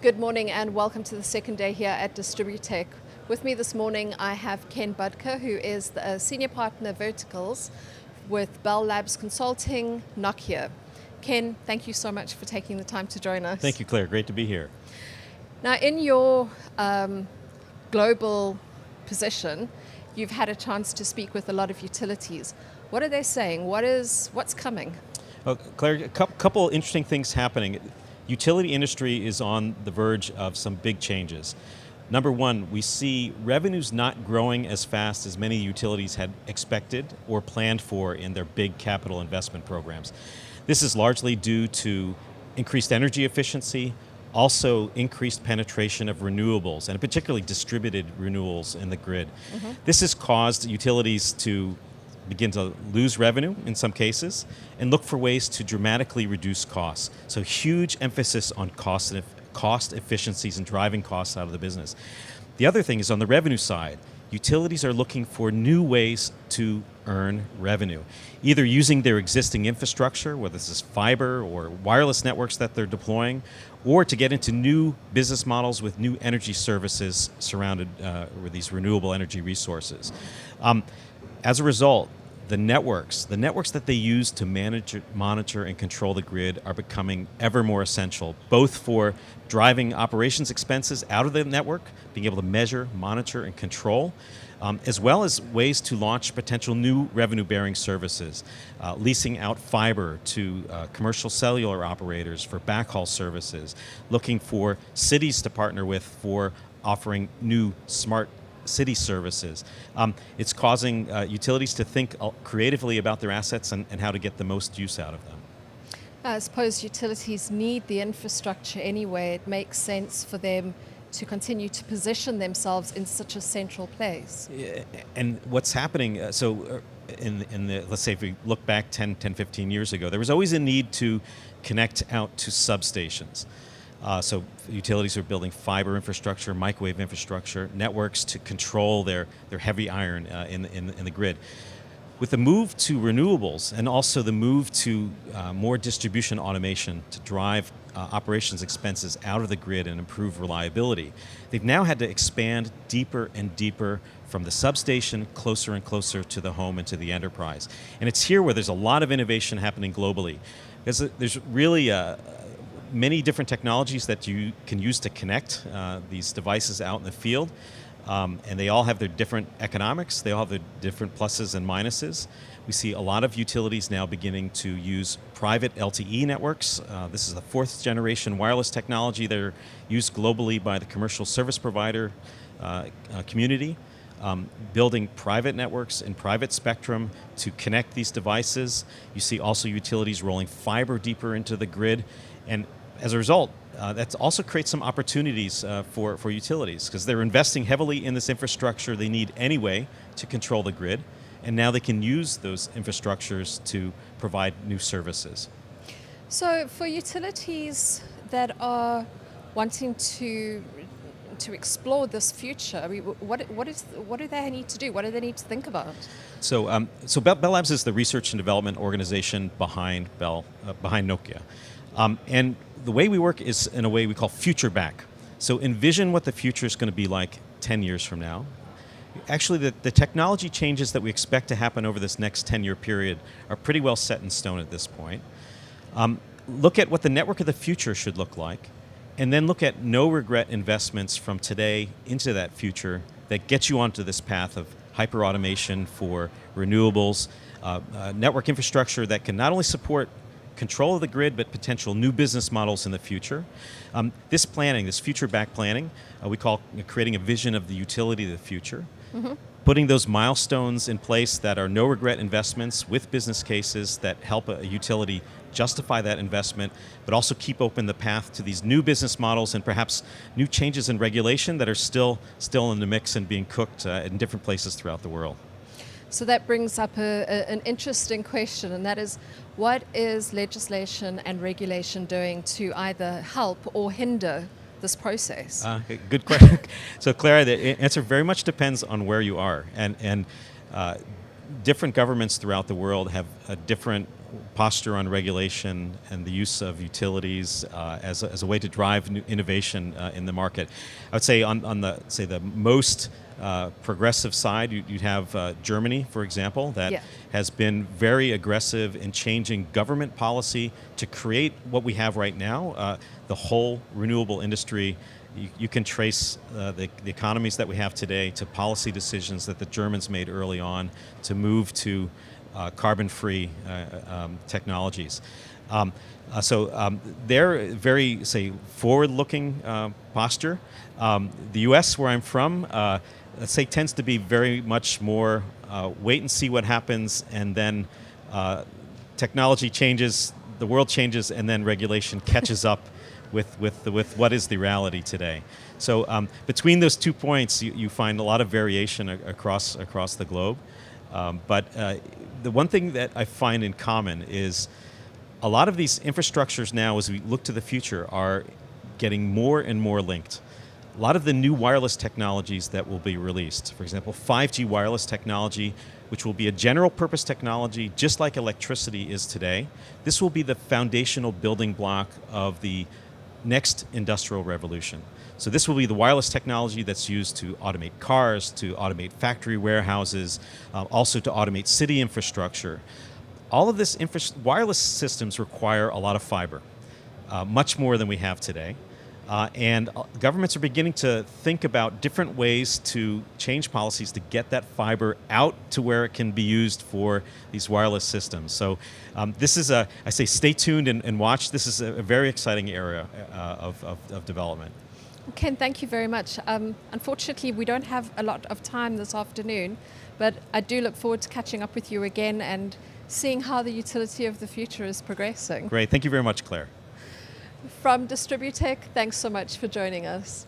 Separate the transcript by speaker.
Speaker 1: Good morning and welcome to the second day here at Distributech. With me this morning I have Ken Budker, who is the Senior Partner Verticals with Bell Labs Consulting, Nokia. Ken, thank you so much for taking the time to join us.
Speaker 2: Thank you, Claire. Great to be here.
Speaker 1: Now, in your global position, you've had a chance to speak with a lot of utilities. What are they saying? What's coming?
Speaker 2: Well, Claire, a couple interesting things happening. Utility industry is on the verge of some big changes. Number one, we see revenues not growing as fast as many utilities had expected or planned for in their big capital investment programs. This is largely due to increased energy efficiency, also increased penetration of renewables, and particularly distributed renewables in the grid. Mm-hmm. This has caused utilities to begin to lose revenue in some cases and look for ways to dramatically reduce costs. So huge emphasis on cost efficiencies and driving costs out of the business. The other thing is on the revenue side, utilities are looking for new ways to earn revenue, either using their existing infrastructure, whether this is fiber or wireless networks that they're deploying, or to get into new business models with new energy services surrounded with these renewable energy resources. As a result, the networks that they use to manage, monitor, and control the grid are becoming ever more essential, both for driving operations expenses out of the network, being able to measure, monitor, and control, as well as ways to launch potential new revenue-bearing services, leasing out fiber to commercial cellular operators for backhaul services, looking for cities to partner with for offering new smart city services. It's causing utilities to think creatively about their assets and how to get the most use out of them.
Speaker 1: I suppose utilities need the infrastructure anyway. It makes sense for them to continue to position themselves in such a central place.
Speaker 2: Yeah, and what's happening, let's say if we look back 10, 15 years ago, there was always a need to connect out to substations. So utilities are building fiber infrastructure, microwave infrastructure, networks to control their heavy iron in the grid. With the move to renewables and also the move to more distribution automation to drive operations expenses out of the grid and improve reliability, they've now had to expand deeper and deeper from the substation closer and closer to the home and to the enterprise. And it's here where there's a lot of innovation happening globally. There's really many different technologies that you can use to connect these devices out in the field, and they all have their different economics. They all have their different pluses and minuses. We see a lot of utilities now beginning to use private LTE networks. This is the fourth generation wireless technology that are used globally by the commercial service provider community. Building private networks and private spectrum to connect these devices. You see also utilities rolling fiber deeper into the grid. And as a result, that also creates some opportunities for utilities because they're investing heavily in this infrastructure they need anyway to control the grid. And now they can use those infrastructures to provide new services.
Speaker 1: So for utilities that are wanting to explore this future, I mean, what do they need to do? What do they need to think about?
Speaker 2: So Bell Labs is the research and development organization behind Nokia. And the way we work is in a way we call future back. So envision what the future is going to be like 10 years from now. Actually, the technology changes that we expect to happen over this next 10-year period are pretty well set in stone at this point. Look at what the network of the future should look like, and then look at no-regret investments from today into that future that get you onto this path of hyper-automation for renewables, network infrastructure that can not only support control of the grid, but potential new business models in the future. This planning, this future back planning, we call creating a vision of the utility of the future. Mm-hmm. Putting those milestones in place that are no regret investments with business cases that help a utility justify that investment, but also keep open the path to these new business models and perhaps new changes in regulation that are still in the mix and being cooked in different places throughout the world.
Speaker 1: So that brings up an interesting question, and that is, what is legislation and regulation doing to either help or hinder this process?
Speaker 2: Good question. So Clara, the answer very much depends on where you are. And different governments throughout the world have a different posture on regulation and the use of utilities as a way to drive new innovation in the market. I would say on the most progressive side, you'd have Germany, for example, that has been very aggressive in changing government policy to create what we have right now, the whole renewable industry. You can trace the economies that we have today to policy decisions that the Germans made early on to move to carbon-free technologies. So they're very, say, forward-looking posture. The U.S., where I'm from, let's say, tends to be very much more wait and see what happens, and then technology changes, the world changes, and then regulation catches up with what is the reality today. So between those 2 points, you find a lot of variation across the globe. But the one thing that I find in common is a lot of these infrastructures now, as we look to the future, are getting more and more linked. A lot of the new wireless technologies that will be released, for example, 5G wireless technology, which will be a general purpose technology just like electricity is today. This will be the foundational building block of the next industrial revolution. So this will be the wireless technology that's used to automate cars, to automate factory warehouses, also to automate city infrastructure. All of this wireless systems require a lot of fiber, much more than we have today. And governments are beginning to think about different ways to change policies to get that fiber out to where it can be used for these wireless systems. So this is I say stay tuned and watch. This is a very exciting area of development.
Speaker 1: Ken, thank you very much. Unfortunately, we don't have a lot of time this afternoon, but I do look forward to catching up with you again and seeing how the utility of the future is progressing.
Speaker 2: Great. Thank you very much, Claire.
Speaker 1: From Distributech, thanks so much for joining us.